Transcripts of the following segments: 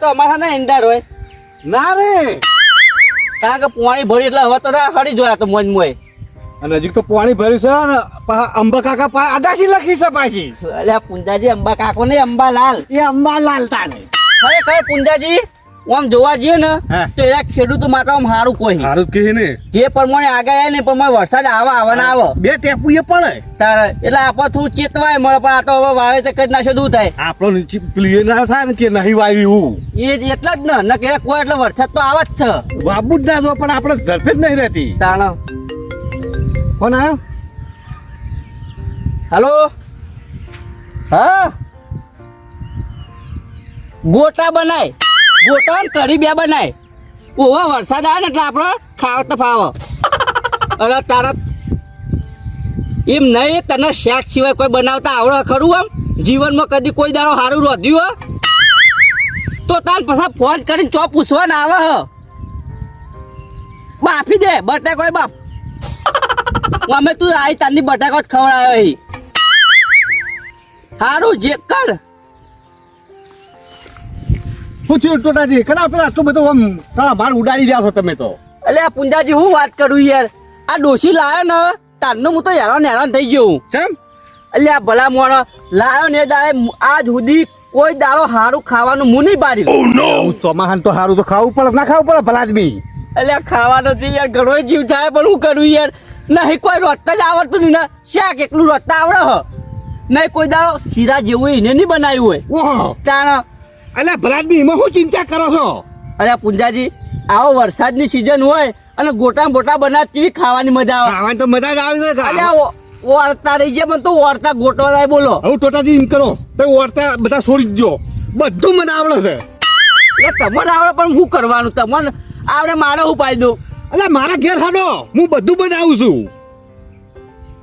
તો અમારા ના ઈંડાર હોય ના રે કારણ કે પાણી ભરી એટલે હવે તો ના હરી જોયા તો મોજ મોય અને હજી તો પાણી ભર્યું છે ને અંબા કાકા આદાશી લખી છે પાછી અલ્યા પુંજાજી અંબા કાકો ને અંબાલાલ એ અંબાલાલ તાને ખરેખર પુંજાજી આમ જોવા જઈએ ને તો એ ખેડૂતો માટે આમ સારું કોઈ સારું કહે ને જે પ્રમાણે આગાહી ને પ્રમાણે વરસાદ આવે ને આવે બે ટેપુ એ પડે તારે એટલે આપણે થોડું ચેતવાય મળે પણ આ તો હવે વાવેતર કરી નાખે શું થાય આપણો ક્લિયર ના થાય ને કે નહીં વાવ્યું એ જ એટલે જ ને કે કોઈ એટલે વરસાદ તો આવે જ છે વાબુ જ ના જો પણ આપણે ઝડપે જ નહીં રહેતી તાણ કોણ આવ્યો હલો હા ગોટા બનાય ગોટા ને કઢી બે બનાય ઓવા વરસાદ આવે ને એટલે આપણે ખાવ તો ફાવ અરે તારા એમ નહીં તને શાક સિવાય કોઈ બનાવતા આવડે ખરું આમ જીવનમાં કદી કોઈ દાડો સારું રોધ્યું તો તાર પછી ફોન કરીને ચો પૂછવા ને આવે હ બાફી દે બટાકો બાપ અમે તું આઈ તારની બટાકો જ ખવડાવ્યો સારું જે કર પૂછ્યું ટોટાજી કડા પેલા આટલું બધું આમ તારા માર ઉડાડી રહ્યા છો તમે તો અલે આ પુંજાજી હું વાત કરું યાર આ ડોશી લાયો ને તારનો હું તો હેરાન થઈ ગયો કેમ એટલે આ ભલા મોણો લાયો ને દાડે આજ સુધી કોઈ દાડો સારું ખાવાનું મું નહીં પાડ્યું ચોમાહાન તો સારું તો ખાવું પડે ના ખાવું પડે ભલા જ બી એટલે ખાવાનો થી યાર ઘણો જીવ થાય પણ હું કરું યાર નહીં કોઈ રોટતા જ આવડતું નહીં ને શાક એકલું રોટતા આવડે હ નહીં કોઈ દાડો શીરા જેવું એને નહીં બનાવ્યું હોય ઓહો તાણ અલ્યા ભલા જ બી એમાં શું ચિંતા કરો છો અરે પુંજાજી આવો વરસાદની સિઝન હોય અને ગોટા બોટા બનાવતી ખાવાની મજા આવે ખાવાની તો મજા જ આવે છે અલ્યા ઓરતા રહી જાય મને તો ઓરતા ગોટો થાય બોલો હવે ટોટાજી એમ કરો તો ઓરતા બધા છોડી જ જો બધું મને આવડે છે એટલે તમને આવડે પણ શું કરવાનું તમને આવડે મારે હું પાડી દઉં અલ્યા મારા ઘેર હાડો હું બધું બનાવું છું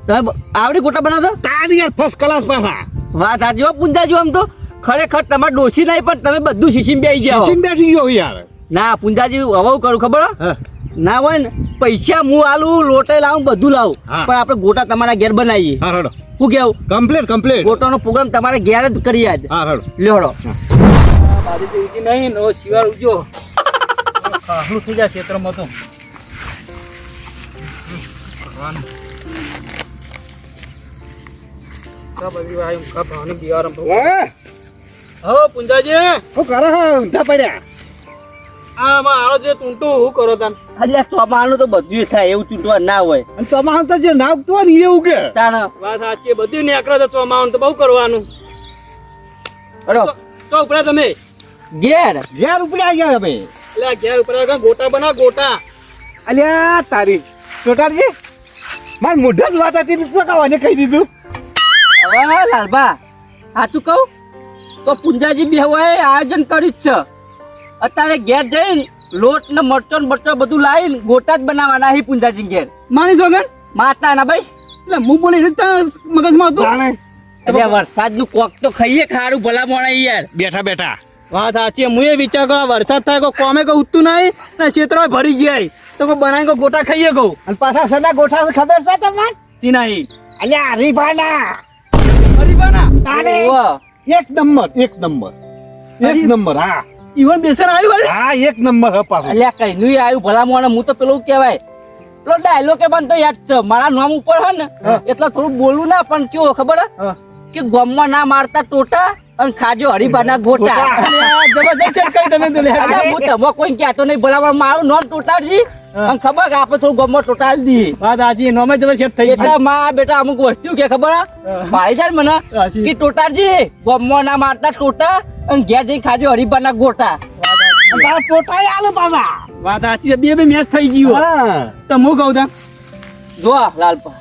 તમે આવડી ગોટા બનાવતો તારી યાર ફર્સ્ટ ક્લાસ પાછા વાત સાચી હો પુંજાજી આમ તો ખરેખર તમારે ડોસી નહીં પણ તમે બધું શીશીમ બેસી જાઓ શીશીમ બેસી ગયો યાર ના પુંજાજી હવે હું કરું ખબર ના હોય ને પૈસા હું આલું લોટે લાવું બધું લાવું પણ આપણે ગોટા તમારા ઘેર બનાવીએ હા રડો શું કેવું કમ્પ્લીટ ગોટાનો પ્રોગ્રામ તમારે ઘેર જ કરીએ આજ હા રડો લેવડો બાજુ તો ઉજી નહીં નો શિવાળ ઉજો ખાહલું થઈ જાય ક્ષેત્રમાં તો ભગવાન કા બધી આયમ કા ભાવને બિયારમ હો પુંજાજી શું કરે હે ઊંધા પડ્યા આ માં આવો જે ટૂંટું હું કરો તમ એટલે ચોમાનું તો બધું થાય એવું ટૂંટવા ના હોય અને ચોમાહાન તો જે નાવતો હોય ને એ ઉગે તાણ વાત સાચી બધું નીકળે તો ચોમાનું તો બહુ કરવાનું અરે તો ઉપડે તમે ઘેર ઉપડ્યા ગયા હવે એટલે ઘેર ઉપડ્યા ગોટા બના ગોટા અલ્યા તારી ટોટાજી માર મોઢા જ વાત હતી તો કાવાને કહી દીધું હવે લાલબા સાચું કહું તો પુંજાજી બે હોય આયોજન કર્યું જ છે અત્યારે ઘેર જઈને લોટ ને મરચો ને બરચો બધું લાવીને ગોટા જ બનાવવાના હી પુંજાજી ઘેર માની સોગન માતા ના ભાઈ એટલે હું બોલી મગજમાં હતું એટલે વરસાદ નું કોક તો ખાઈએ ખારું ભલા મોણા યાર બેઠા વાત સાચી હું એ વિચાર કરો વરસાદ થાય કોઈ કોમે કોઈ ઉઠતું નહીં ને ક્ષેત્રો ભરી જાય તો કોઈ બનાવી કોઈ ગોટા ખાઈએ કહું અને પાછા સદા ગોઠા ખબર છે તમને ચીનાઈ અલ્યા હરીફાના તારે એક નંબર હા ઈવન બેસન આવ્યું હા એક નંબર હ પાછું અલ્યા કઈ નું આવ્યું ભલા મોણા હું તો પેલું કહેવાય પેલો ડાયલોગ કે મને તો યાદ છે મારા નામ ઉપર હે ને એટલે થોડું બોલવું ના પણ કેવો ખબર હે કે ગોમમાં ના મારતા ટોટા અને ખાજો હરીબાના ગોટા જબરજસ્ત કઈ તમે તો હું તમે કોઈ કહેતો નહીં ભલા મારું નામ ટોટાજી અને ખબર કે આપણે થોડું ગોમમાં ટોટાલ દી વાત આજે નામે જબરજસ્ત થઈ એટલે માં બેટા અમુક વસ્તુ કે ખબર ભાઈ જાય મને કે ટોટાજી ગોમમાં ના મારતા ટોટા અને ઘેર જઈને ખાજો હરીબાના ગોટા ટોટા આલો પાછા વાત સાચી બે મેચ થઈ ગયું તો હું કહું તા જો લાલપા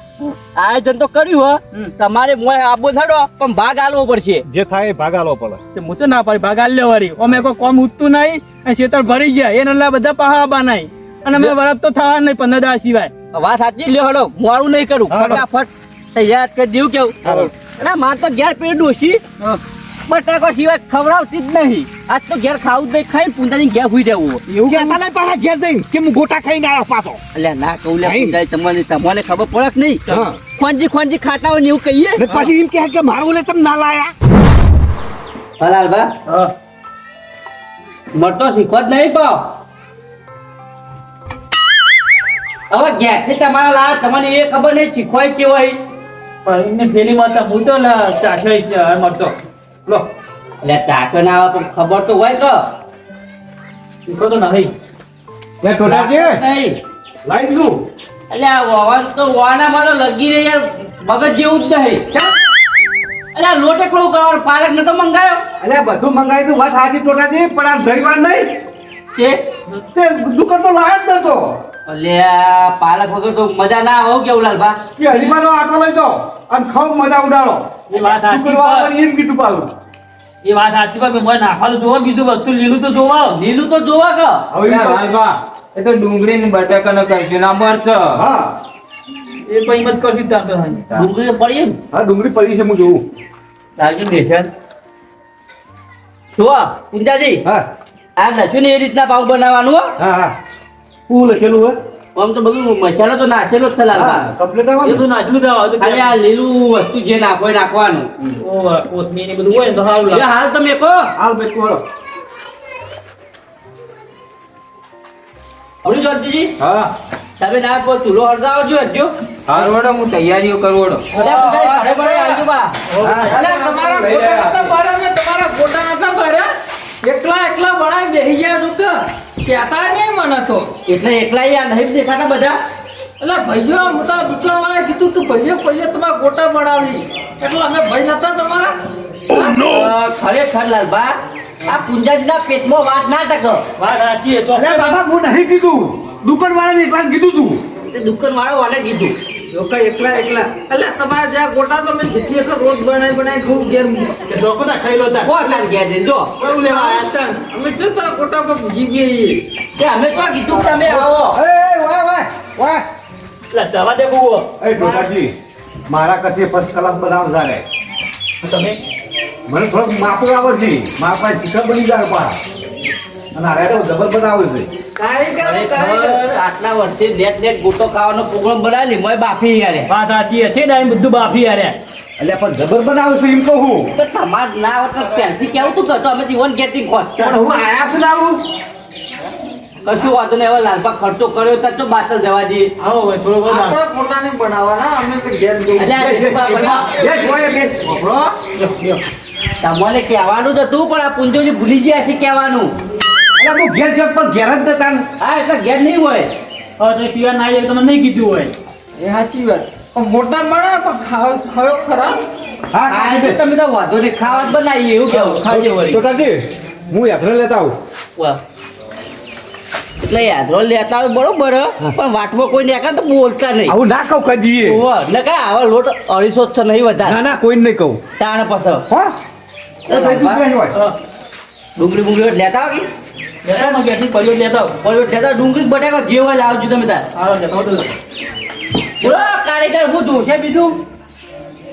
આયોજન તો કર્યું હો તમારે મોય આબો થડો પણ ભાગ આલવો પડશે જે થાય ભાગ આલવો પડે હું તો ના પાડી ભાગ આલ લેવારી અમે કોઈ કોમ ઉઠતું નહીં અને શેતર ભરી જાય એના બધા પહાડા નહીં અને અમે વરત તો થવા નહીં 15 દાડા સિવાય વાત સાચી લ્યો હડો મોડું નહીં કરું ફટાફટ તૈયાર કરી દેવું કેવું અને માર તો ઘેર પેટ ડોસી બટાકો સિવાય ખવડાવતી જ નહીં આજ તો ઘેર ખાવું જ નહીં ખાઈ પૂંજાની ઘેર હુઈ જવું એવું કહેતા નહીં પાછા ઘેર જઈને કે હું ગોટા ખાઈને આવ્યો પાછો એટલે ના કહું લે પૂંજાઈ તમને ખબર પડે કે નહીં ખોંજી ખાતા હોય ને એવું કહીએ પછી એમ કહે કે મારું લે તમે ના લાયા હલાલ બા મળતો શીખો જ નહીં પાવ હવે ઘેરથી તમારા લાયા તમને એ ખબર નહીં શીખવાય કેવો હોય પણ એમને ફેરી મારતા હું તો ચાખ્યો છે મરચો લો એટલે ચાકો ના આવે પણ ખબર તો હોય કે શીખો તો નહીં લે ટોટાજી નહીં લાઈ દીધું એટલે આ વવાન તો વાનામાં તો લગી રહી યાર મગજ જેવું જ નહીં એટલે આ લોટ એકલો કરવાનો પાલક નતો મંગાયો અલ્યા બધું મંગાવી તું વાત સાચી ટોટાજી પણ આ જઈવાર નહીં કે તે દુકાન તો લાયા જ નતો એટલે આ પાલક વગર તો મજા ના આવે કેવું લાલબા કે હરીમાનો આટો લઈ જાઓ અને ખાવ મજા ઉડાડો એ વાત સાચી શુક્રવાર પણ એમ કીધું પાલું એ વાત સાચી પણ મને નાખવા તો જોવો બીજું વસ્તુ લીલું તો જોવો લીલું તો જોવા કે હવે એમ તો- લાલબા એ તો ડુંગળી ને બટાકાનો કરશું ના મરચ હા એ પછી મત કરશું તાર તો ડુંગળી તો પડી ને હા ડુંગળી પડી છે હું જોઉં લાગે બેસન જો પૂંજાજી હા આ લસ્યું ને એ રીતના પાઉં બનાવવાનું હો હા હા શું લખેલું હોય આમ તો બધું મસાલો તો નાખેલો જ છે લાલબા હા કમ્પ્લીટ એ આવવાનું બધું નાચલું તો આવે ખાલી આ લીલું વસ્તુ જે નાખો એ નાખવાનું કોથમીર ને બધું હોય ને તો સારું એટલે લાગે હાલ તમે કહો હાલ ભાઈ કોરો હળું જોતીજી હા તમે ના કહો ચૂલો હળગાવજો હજો હારવડો હું તૈયારીઓ કરવડો ઘરે ઘરે આવજો બા અલ્યા તમારા ગોટા નતા ભર્યા મેં તમારા ગોટા નતા ભર્યા એકલા એકલા બનાવી બેસી ગયા તું કે કહેતા નહીં મને તો એટલે એકલા આ નહીં દેખાતા બધા એટલે ભાઈઓ હું તો દુકાન વાળા કીધું કે ભાઈઓ તમારા ગોટા બનાવી એટલે અમે ભાઈ નતા તમારા હા? ખરેખર લાલબા આ પુંજાજીના પેટમાં વાત ના ટક વાત સાચી છે અરે ચોક્કસ બાબા હું નહીં કીધું દુકાન વાળાને એકલા કીધું તું તે દુકાન વાળો વાળે કીધું જો કઈ એકલા એટલે તમારા જ્યાં ગોટા તો મેં જેટલી વખત રોજ બનાવી ખૂબ ઘેર મૂકો. એ ચોખ્ખો ના ખાઈ લો તાર કો તાર ગયા છે જો કયું લેવા આયા? તાન અમે જો તારા ગોટા પર જીવીએ છીએ. તે અમે તો કીધું કે તમે આવો એ વાહ વાહ વાહ એટલે જવા દે બુઓ એ ટોટાજી મારા કશે ફર્સ્ટ ક્લાસ બનાવ જાણે તમે મને થોડુંક માપું આવડશે મારા પાસે ચિકન બની જાય પા અને આરે તો જબર બનાવે છે કારીગર ખરેખર આટલા વર્ષે લેટ લેટ ગોટો ખાવાનો પ્રોગ્રામ બનાવી મોય બાફી યારે વાત સાચી છે ને એમ બધું બાફી યાર એટલે પણ જબર બનાવે છે એમ કહું તો સમાજ ના આવત પહેલથી કેવું તું કરતો અમે જીવન કેતી ખોટ પણ હું આયા છે ને આવું કશું વાંધો નહીં હવે લાલપા ખર્ચો કર્યો તો બાતલ જવા દઈએ આવો ભાઈ થોડો બધો આપણે પોતાને બનાવવાના અમે તો ઘેર જઈએ. એટલે આ જીતુભા બનાવ. બેસ હોય બેસ બરો, તમને કહેવાનું જ હતું પણ આ પુંજોજી ભૂલી ગયા છે કહેવાનું એટલે હું ઘેર જપ પણ ઘેર જ નતા ને. હા એટલે ઘેર નહીં હોય હવે તમે પીવા ના આવી તમે નહીં કીધું હોય એ સાચી વાત પણ મોટા બનાવે પણ ખાયો ખરા હા હા કાંઈ એટલે નહીં. તમે તો વાંધો નહીં ખાવા જ બનાવીએ એવું કેવું ખાજે વળી ટોટાજી હું યાત્રા લેતા આવું વાહ. એટલે યાદરો લેતા હોય બરોબર પણ વાટમાં કોઈ ને તો બોલતા નહીં આવું ના કહું કદી ઓહો, ને કા આવા લોટ 250 છે નહીં વધારે ના ના કોઈ નહીં કહું તાણ પછી હા એ ભાઈ તું બેસ હોય હા. ડુંગળી બુંગળી લેતા આવો કે લેતા માં ગેસની પરિયોજ લેતા આવો. કોઈ લેતા ડુંગળી બટાકા જે હોય લાવજો તમે તાર હાલો લેતા આવો તો. બોલો કારીગર હું જોશે બીજું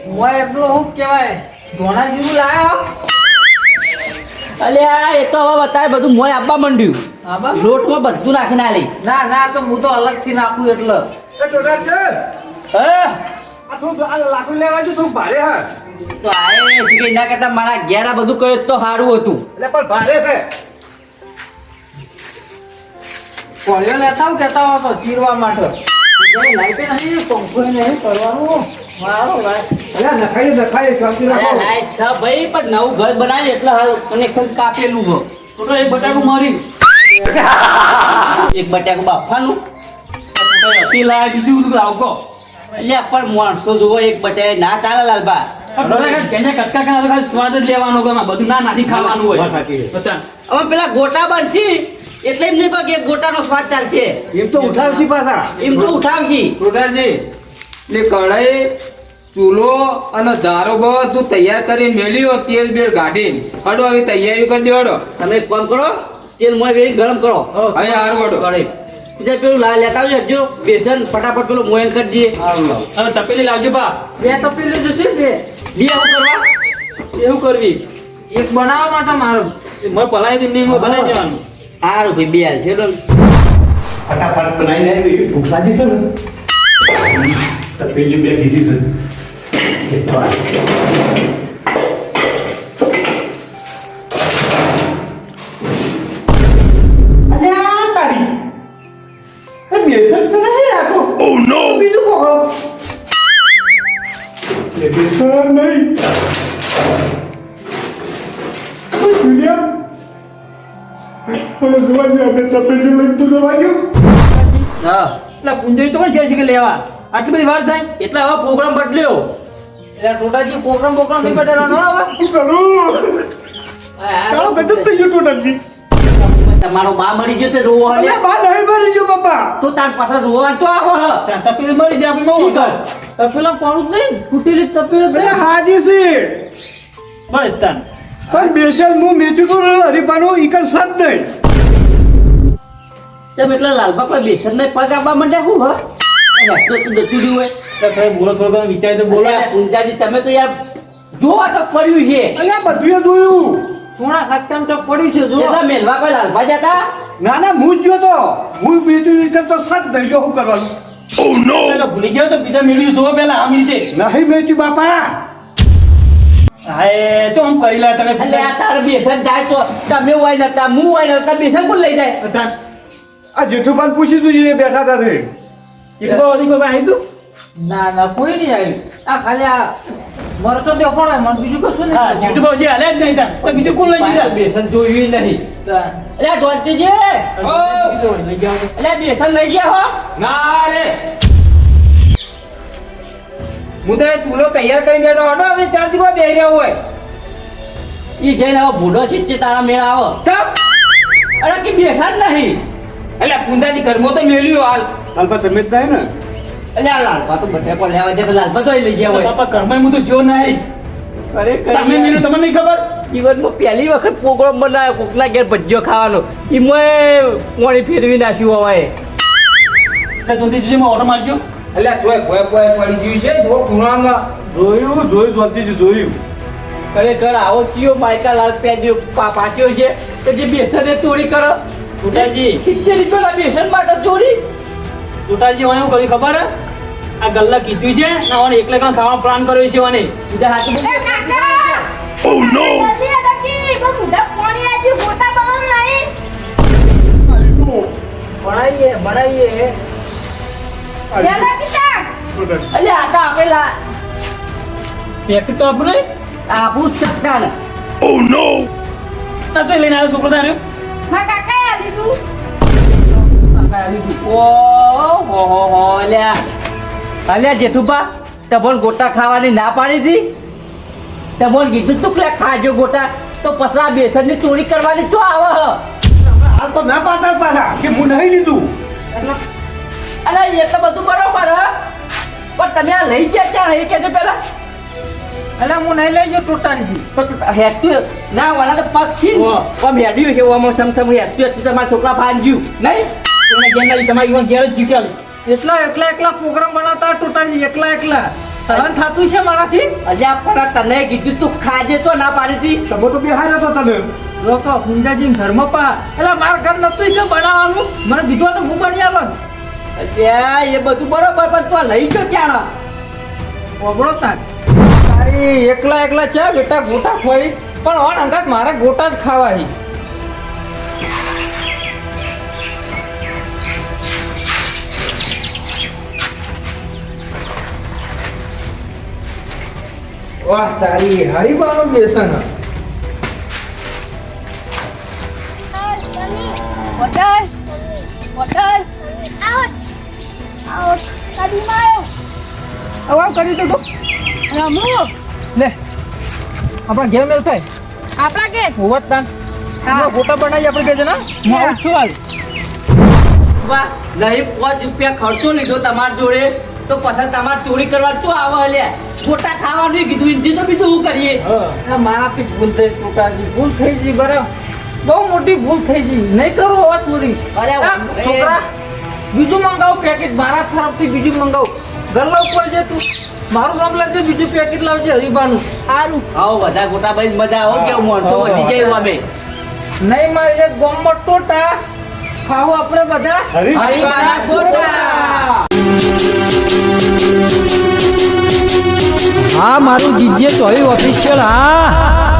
મોય એટલું શું કહેવાય ધોણા જેવું લાયા અલ્યા એ તો હવે બતાવે બધું મોય આપવા માંડ્યું હા બા લોટમાં બધું નાખીને આલી ના ના તો હું તો અલગથી નાખું એટલે એ ટોટાજી હે આ થોડું આ લાકડું લેવા જો થોડું ભારે હા તો આએ શીખે ના કરતા મારા ઘેર આ બધું કર્યું તો સારું હતું એટલે પણ ભારે છે કોળિયો લેતા આવું કહેતા હો તો ચીરવા માટે લાઈટ નહીં પંખો નહીં કરવાનું મારો ભાઈ એટલે નખાઈએ શાંતિ અલ્યા રાખો લાઈટ છે ભાઈ પણ નવું ઘર બનાવી એટલે હાલ કનેક્શન કાપેલું છે તો તો એક બટાકું મારી એક બટાકું બાફવાનું હતી લાય બીજું બધું આવકો અલ્યા પણ માણસો જોવો એક બટાકા ના ચાલે લાલબા કેને કટકા ખાવા તો ખાલી સ્વાદ જ લેવાનો ગમે બધું ના નાથી ખાવાનું હોય વાત સાચી છે. બતા હવે પેલા ગોટા બનશે એટલે એમ નહીં કહો કે ગોટાનો સ્વાદ ચાલશે એમ તો ઉઠાવશી પાછા એમ તો ઉઠાવશી ટોટાજી એટલે કઢાઈ ચૂલો અને ધારો બધું તૈયાર કરીને મેલ્યો તેલ બેલ કાઢીને હડો આવી તૈયારી કરી દેવાડો તમે એક કામ કરો તેલ મોય વેરી ગરમ કરો હવે હારવડો કઢાઈ. બીજા પેલું લેતા આવજો હજુ બેસન ફટાફટ પેલું મોયન કરી દઈએ હવે તપેલી લાવજો બા બે તપેલી જશે બે બે એવું કરવા એવું કરવી એક બનાવવા માટે મારું મેં પલાઈ દીધી નહીં બનાવી દેવાનું સારું ભાઈ બે હાલ છે તો ફટાફટ બનાવીને એવી ભૂખ લાગી છે ને તો પેલી બે કીધી છે એક તો આ. એ બેસન નહીં વિલિયમ મને જોવા દે આપણે ચપેટી લઈને તું જોવા દે હા એટલે પુંજઈ તો કોઈ છે કે લેવા આટલી બધી વાર થાય એટલે હવે પ્રોગ્રામ બદલ્યો એટલે ટોટાજી પ્રોગ્રામ નહીં બદલવાનો ને હવે શું કરું તારો ગજબ થઈ ગયો ટોટલજી તમારો બા મરી ગયો તે રોવો હલે અલ્યા બા નહીં મરી ગયો બાપા તો તાર પાછળ રોવા તો આવો હ ત્યાં તપેલી મળી જાય આપણે શું નવું કર તપેલા પાડું જ નહીં ફૂટેલી તપેલી જ અરે નહીં. હાજી છે બસ તાન પણ બેસન હું મેચું તો હરીફાનું ઈકન સાથ દઈ તેમ એટલે લાલબા પર બેસન ને પગ આપવા માંડ્યા હું હ તો તું જતું રહ્યું હોય તો તમે બોલો થોડો ઘણો વિચાર તો બોલો બોલા પૂંજાજી તમે તો યાર જોવા તો પડ્યું છે અલ્યા બધું જોયું સોના ખાચકામ તો પડ્યું છે જો એટલા મેલવા કોઈ લાલબા જતા ના ના હું જ ગયો તો હું બીજું ઈકન તો સાથ દઈ ગયો શું કરવાનું પેલા ભૂલી જાવ તો બીજા મેળવી જોવો પેલા આમ રીતે નહીં મેચ્યું બાપા હા એ તો આમ કરી લે તમે એટલે આ તાર બેસન જાય તો તમે હોય નતા હું હોય નતા બેસન કોણ લઈ જાય તાન આ જેઠુભાઈ પૂછી તું એ બેઠા હતા તે ચીકબા વળી કોઈ આવી તું ના કોઈ નહીં આવ્યું આ ખાલી આ મરતો તો પણ મને બીજું કશું હા નહીં જીટુ બાબુ હાલે જ નહીં તાન તો બીજું કોણ લઈ પાછળ જતા બેસન જોયું નહીં એટલે જોતીજી લઈ જાઓ એટલે બેસન લઈ ગયા હો ના રે હું તો એ ચૂલો તૈયાર કરી બેઠો હતો હવે ચારથી કોઈ બેહી રહ્યો હોય ઈ જઈને હવે ભૂડો છે તારા મેળ આવો ચપ અરે કે બેસન નહીં એટલે પુંજાજી ઘરમાં તો મેલ્યું હાલ હાલપા તમે જ નહીં ને એટલે આ લાલબા તો બધે પર લેવા જાય તો લાલબા તો લઈ ગયા હોય બાપા ઘરમાં હું તો જો નહીં અરે તમે મેળ્યું તમને નહીં ખબર જીવનમાં પહેલી વખત પ્રોગ્રામ બનાવ્યો કોકના ઘેર ભજીયો ખાવાનો એમાં પાણી ફેરવી નાખ્યું હવે એટલે જોતી જોજે ઓર્ડર મારજો એટલે તોય ભોય ભોય પડી ગયું છે જો ગુણાંગા જોયું જોતી જોયું ખરેખર આવો કયો માયકા લાલ પેજો પાટ્યો છે કે જે બેસને ચોરી કરો ટોટાજી 70 રૂપિયાના બેસન માટે ચોરી ટોટાજી મને એવું કર્યું ખબર હે? આ ગલ્લા કીધું છે ને ઓને એકલા એકલા ખાવાનો પ્લાન કર્યો છે ઓને બીજા હાથે એ કાકા ઓ નો જલ્દી અડકી બહુ મુઢા પાણી આજે ગોટા બનાવ નહીં બનાવીએ જરા કિતા એટલે આ તો આપણે પેકેટ તો આપણે આપું જ શકતા ને ના તો લઈને આવ્યો છોકરો તારે મા કાકા આ લીધું ઓહો અલ્યા જેઠુબા તમોન ગોટા ખાવાની ના પાડી હતી તમોન કીધું તું કે ખાજો ગોટા તો પછી આ બેસનની ચોરી કરવાની તો આવે હાલ તો ના પાતા પાછા કે હું નહીં લીધું અરે એ તો બધું બરોબર હ પણ તમે આ લઈ ગયા ક્યાં એ કહેજો પેલા એટલે હું નહીં લઈ ગયો ટોટાજી તો હેરતું ના વાળા તો પગ થી આમ હેડ્યું છે આમ સમસમ હેરતું હતું તમારા છોકરા ભાંજ્યું નહીં તમને ગેમ લાગી તમારી ઈવન ઘેર જ જીત્યા એકલા પ્રોગ્રામ બનાવતા ટોટાજી એકલા સહન થતું છે મારાથી અલ્યા પણ તને કીધું તું ખાજે તો ના પાડી હતી તમે તો બેહાર હતો તને લોકો હુંજાજી ઘરમાં પા એટલે મારા ઘર નતું કે બનાવવાનું મને બીજો તો હું બની આલો અલ્યા એ બધું બરોબર પણ તું આ લઈ ગયો ક્યાં ઓબળો તાર તારી એકલા છે બેટા ગોટા ખોઈ પણ ઓન અંગાત મારા ગોટા જ ખાવા હી વાહ તારી હરીબાનો બેસન હોટલ હોટલ આઉટ આઉટ કદી માયો આવા કરી તો રમુ લે આપણા ઘેર મેલ થાય આપણા કે હોવત તાન ગોટા બનાવી આપણે કે છે ને હું આવું છું હાલ વાહ નહીં 5 રૂપિયા ખર્ચો લીધો તમારી જોડે તો પછી તમારે ચોરી કરવા તો આવે અલ્યા ગોટા ખાવાનું કીધું ઇન્જી તો બીજું શું કરીએ મારાથી ભૂલ થઈ ટોટાજી ભૂલ થઈ ગઈ બરાબર બહુ મોટી ભૂલ થઈ ગઈ નહીં કરો હવે ચોરી અરે છોકરા બીજું મંગાવ પેકેટ મારા તરફથી બીજું મંગાવ ગલ્લા ઉપર જે તું મારું નામ લાગજે બીજું પેકેટ લાવજે હરીબાનું સારું આવો બધા ગોટા ભાઈ મજા આવો કેવું માણસો વધી જાય અમે નહીં મારે એક ગોમમાં ટોટા ખાવું આપણે બધા હરીબાના ગોટા હા મારું જીજે ચોવી ઓફિશિયલ હા